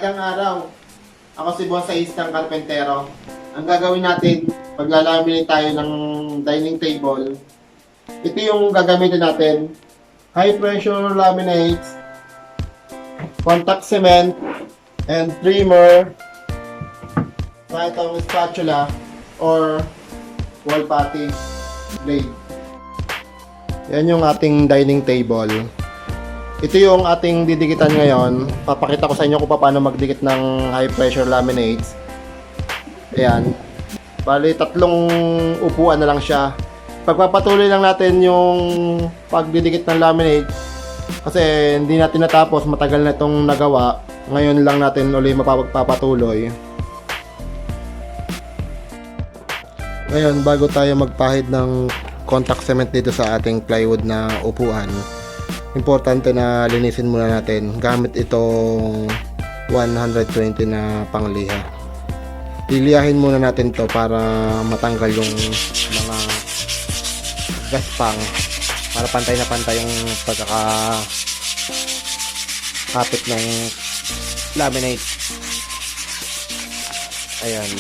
Magandang araw. Ako si Boss Ais ng Carpentero. Ang gagawin natin, paglalaminate tayo ng dining table, ito yung gagamitin natin. High pressure laminates, contact cement, and trimmer, sa itong spatula or wall putty blade. Yan yung ating dining table. Ito yung ating didikitan ngayon. Papakita ko sa inyo kung paano magdikit ng high pressure laminates. Ayan. Bali, 3 upuan na lang siya. Pagpapatuloy lang natin yung pagdidikit ng laminate kasi hindi natin natapos, matagal na itong nagawa. Ngayon lang natin ulit mapapatuloy. Ngayon, bago tayo magpahid ng contact cement dito sa ating plywood na upuan, importante na linisin muna natin gamit itong 120 na pangliha. Liliyahin muna natin to para matanggal yung mga gaspang, para pantay na pantay yung pagkakapit ng laminate. Ayan,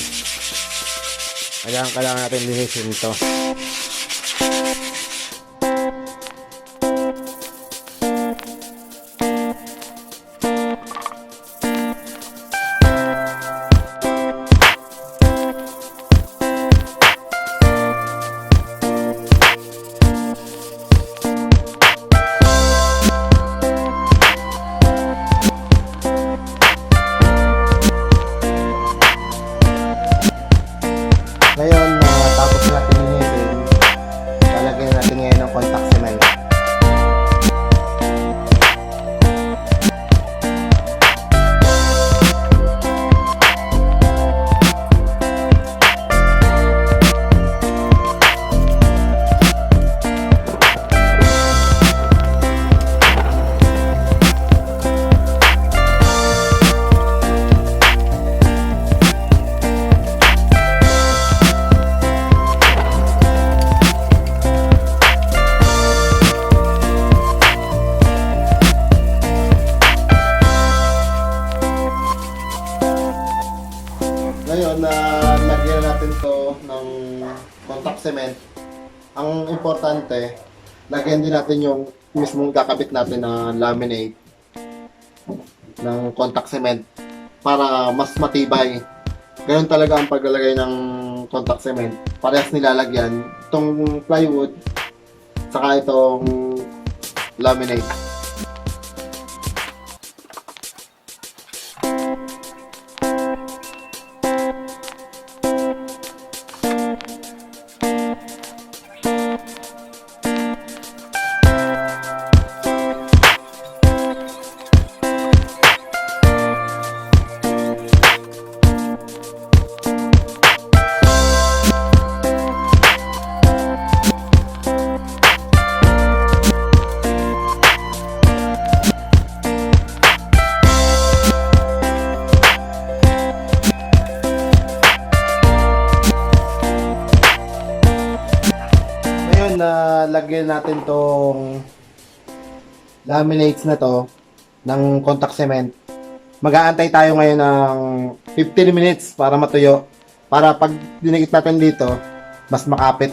kailangan natin linisin ito. Ngayon, tapos natin linisin, lalagyan natin ngayon ng contact cement. Ngayon, lagyan natin to ng contact cement. Ang importante, lagyan din natin yung mismong kakabit natin na laminate ng contact cement para mas matibay. Ganun talaga ang paglalagay ng contact cement. Parehas nilalagyan itong plywood saka itong laminate. Na lagyan natin tong laminates na to ng contact cement. Mag-aantay tayo ngayon ng 15 minutes para matuyo, para pag dinikit natin dito mas makapit.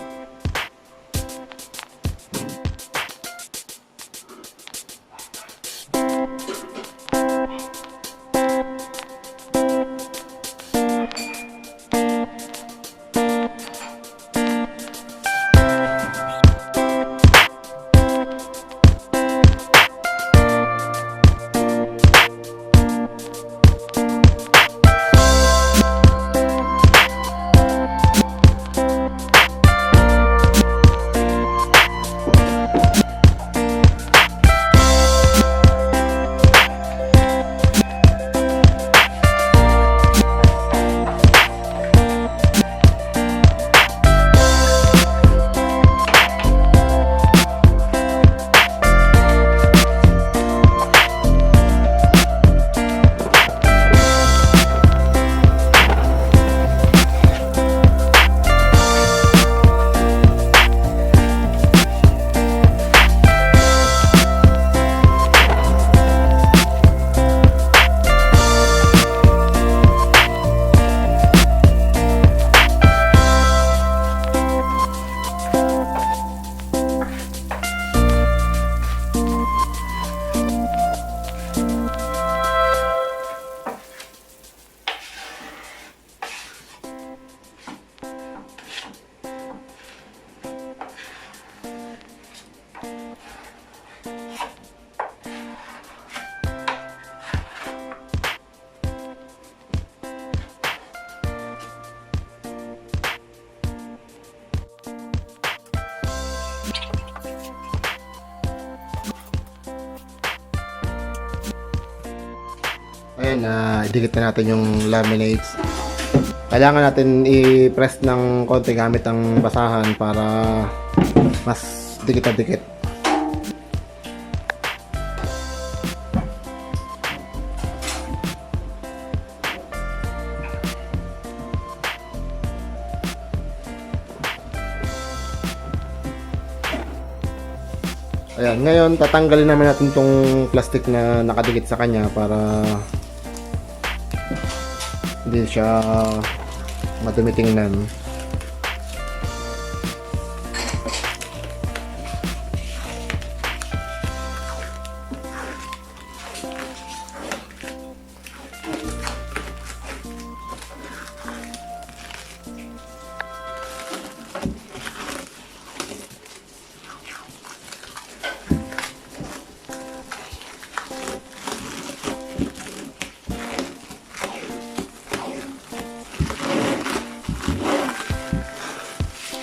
Ayan, idikit na natin yung laminates. Kailangan natin i-press ng konti gamit ang basahan para mas dikit na dikit. Ayan, ngayon tatanggalin naman natin tong plastic na nakadikit sa kanya para hindi siya madumi tingnan.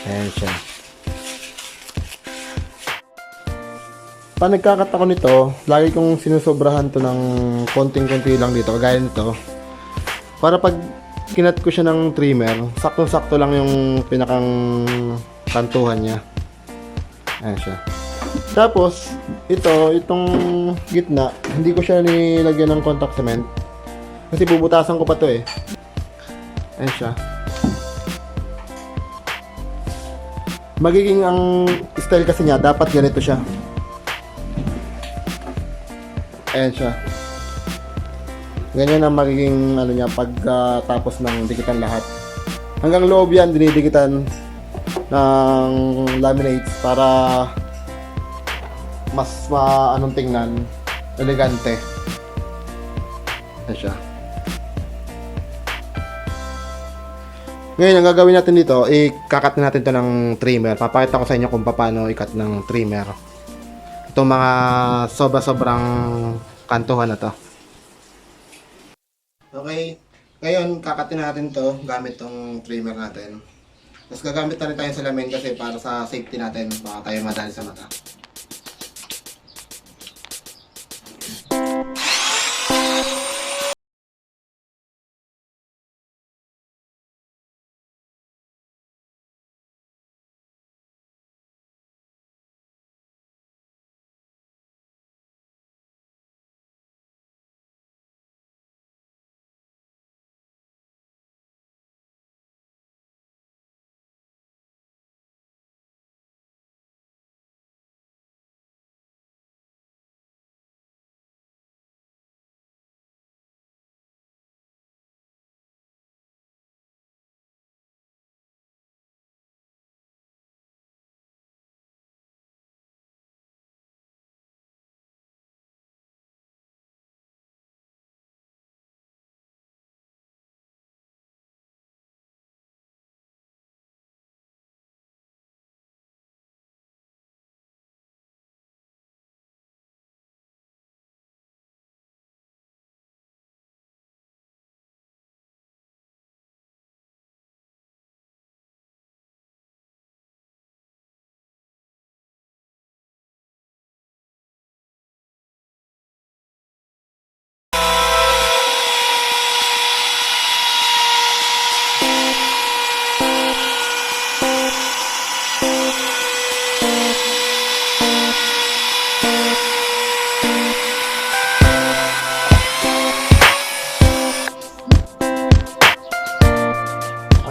Ayan siya. Pag nagkakat ako nito, lagi kong sinusobrahan to ng konting-konti lang dito, kagaya nito. Para pag kinat ko siya ng trimmer, saktong-sakto lang yung pinakang kantuhan niya. Ayan siya. Tapos, itong gitna, hindi ko siya nilagyan ng contact cement. Kasi bubutasan ko pa to eh. Ayan siya. Magiging ang style kasi niya, dapat ganito siya. Ayan siya. Ganyan ang magiging ano niya pagkatapos ng dikitan lahat. Hanggang loob yan, dinidikitan ng laminates para mas anong tingnan, elegante. Ayan siya. Ngayon, ang gagawin natin dito, i-cut natin to ng trimmer. Papakita ko sa inyo kung paano i-cut ng trimmer. Itong mga sobrang kantuhan na to. Okay, ngayon kakatin natin to gamit tong trimmer natin. Tapos gagamit na rin tayo sa salamin kasi para sa safety natin, baka tayo madali sa mata.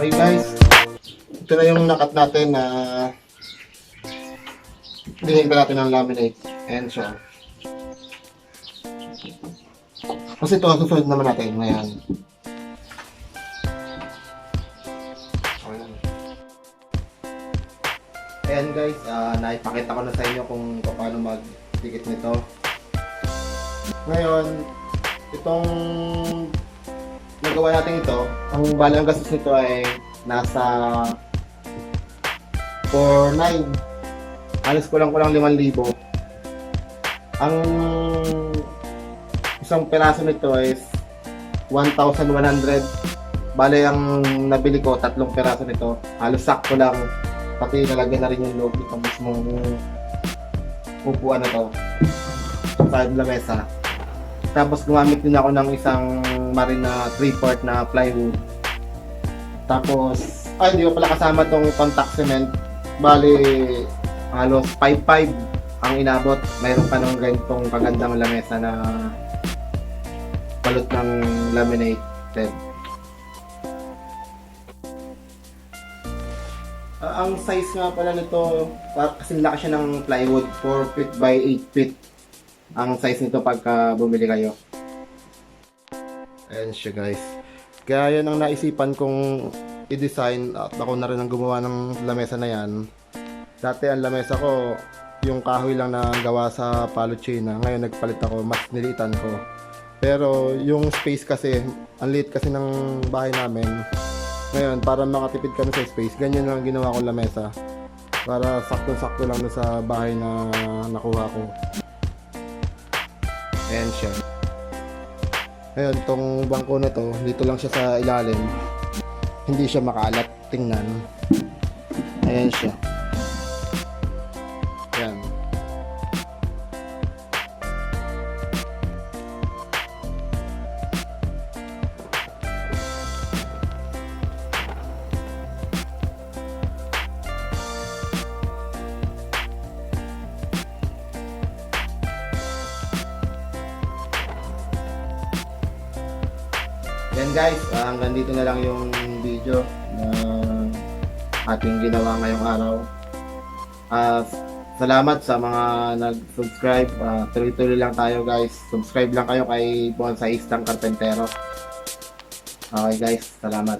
Okay guys, ito na yung nakat natin na dinigyan natin ng laminate. And so, kasi ito ang susunod naman natin ngayon. Ayan guys, naipakita ko na sa inyo kung paano magdikit nito. Ngayon, itong nagawa natin ito, ang bali ang gastos nito ay nasa 4,900. Halos kulang 5,000. Ang isang peraso nito is 1,100. Bali ang nabili ko, 3 peraso nito. Halos sakto lang. Pati nalagyan na rin yung loob nito mismong upuan na to sa lamesa. Tapos gumamit din ako ng isang Marina 3/4 na plywood. Tapos, hindi ko pala kasama tong contact cement. Bali, halos 5.5 ang inabot. Mayroon pa ng ganitong kagandang lamesa na balot ng laminated. Ang size nga pala nito, kasing laki siya ng plywood, 4 feet by 8 feet. Ang size nito pagka bumili kayo. Ayan siya guys. Kaya yan ang naisipan kong i-design at ako na rin ang gumawa ng lamesa na yan. Dati ang lamesa ko, yung kahoy lang na gawa sa Palochina. Ngayon nagpalit ako, mas nilitan ko. Pero yung space kasi, ang liit kasi ng bahay namin. Ngayon, para makatipid kami sa space, ganyan lang ginawa ko lamesa. Para sakto-sakto lang sa bahay na nakuha ko. Ayan siya. Ngayon, tong bangko na to, dito lang siya sa ilalim. Hindi siya makalat tingnan. Ayan siya. Ayan. Yan guys, hanggang dito na lang yung video na ating ginawa ngayong araw. Salamat sa mga nag-subscribe. Tuloy-tuloy lang tayo guys. Subscribe lang kayo kay Bonsaistang Carpentero. Okay guys, salamat.